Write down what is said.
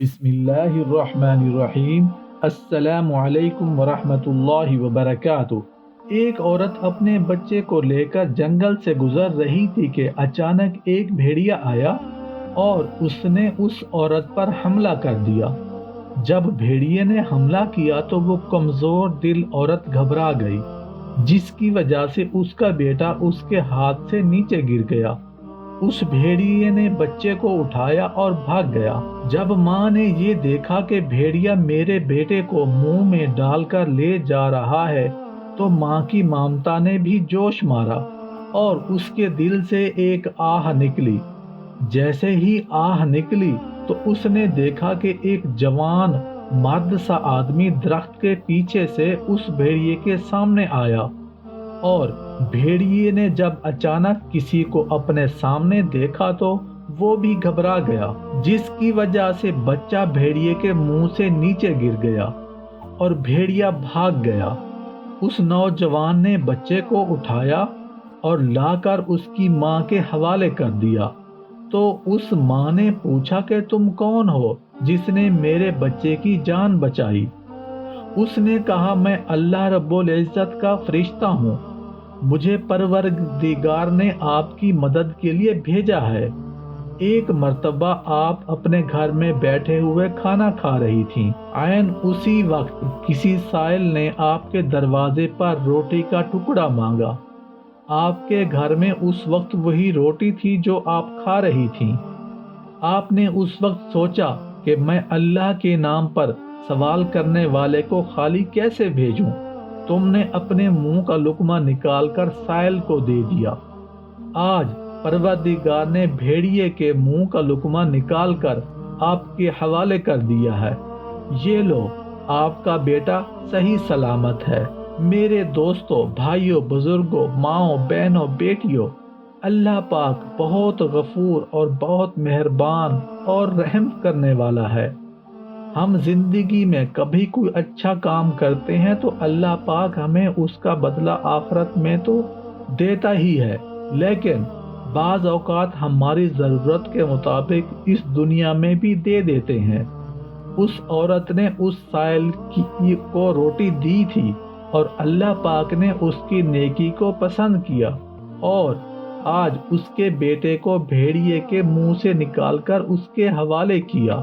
بسم اللہ الرحمن الرحیم۔ السلام علیکم ورحمۃ اللہ وبرکاتہ۔ ایک عورت اپنے بچے کو لے کر جنگل سے گزر رہی تھی کہ اچانک ایک بھیڑیا آیا اور اس نے اس عورت پر حملہ کر دیا۔ جب بھیڑیے نے حملہ کیا تو وہ کمزور دل عورت گھبرا گئی، جس کی وجہ سے اس کا بیٹا اس کے ہاتھ سے نیچے گر گیا۔ اس بھیڑیے نے بچے کو اٹھایا اور بھاگ گیا۔ جب ماں نے یہ دیکھا کہ بھیڑیا میرے بیٹے کو منہ میں ڈال کر لے جا رہا ہے تو ماں کی ممتا نے بھی جوش مارا اور اس کے دل سے ایک آہ نکلی۔ جیسے ہی آہ نکلی تو اس نے دیکھا کہ ایک جوان مرد سا آدمی درخت کے پیچھے سے اس بھیڑیے کے سامنے آیا، اور بھیڑیے نے جب اچانک کسی کو اپنے سامنے دیکھا تو وہ بھی گھبرا گیا، جس کی وجہ سے بچہ بھیڑیے کے منہ سے نیچے گر گیا اور بھیڑیا بھاگ گیا۔ اس نوجوان نے بچے کو اٹھایا اور لا کر اس کی ماں کے حوالے کر دیا۔ تو اس ماں نے پوچھا کہ تم کون ہو جس نے میرے بچے کی جان بچائی؟ اس نے کہا، میں اللہ رب العزت کا فرشتہ ہوں، مجھے پروردگار نے آپ کی مدد کے لیے بھیجا ہے۔ ایک مرتبہ آپ اپنے گھر میں بیٹھے ہوئے کھانا کھا رہی تھیں، عین اسی وقت کسی سائل نے آپ کے دروازے پر روٹی کا ٹکڑا مانگا۔ آپ کے گھر میں اس وقت وہی روٹی تھی جو آپ کھا رہی تھیں۔ آپ نے اس وقت سوچا کہ میں اللہ کے نام پر سوال کرنے والے کو خالی کیسے بھیجوں؟ تم نے اپنے منہ کا لقمہ نکال کر سائل کو دے دیا۔ آج پروردگار نے بھیڑیے کے منہ کا لقمہ نکال کر آپ کے حوالے کر دیا ہے۔ یہ لو، آپ کا بیٹا صحیح سلامت ہے۔ میرے دوستوں، بھائیوں، بزرگوں، ماؤں، بہنوں، بیٹیوں، اللہ پاک بہت غفور اور بہت مہربان اور رحم کرنے والا ہے۔ ہم زندگی میں کبھی کوئی اچھا کام کرتے ہیں تو اللہ پاک ہمیں اس کا بدلہ آخرت میں تو دیتا ہی ہے، لیکن بعض اوقات ہماری ضرورت کے مطابق اس دنیا میں بھی دے دیتے ہیں۔ اس عورت نے اس سائل کو روٹی دی تھی اور اللہ پاک نے اس کی نیکی کو پسند کیا، اور آج اس کے بیٹے کو بھیڑیے کے منہ سے نکال کر اس کے حوالے کیا۔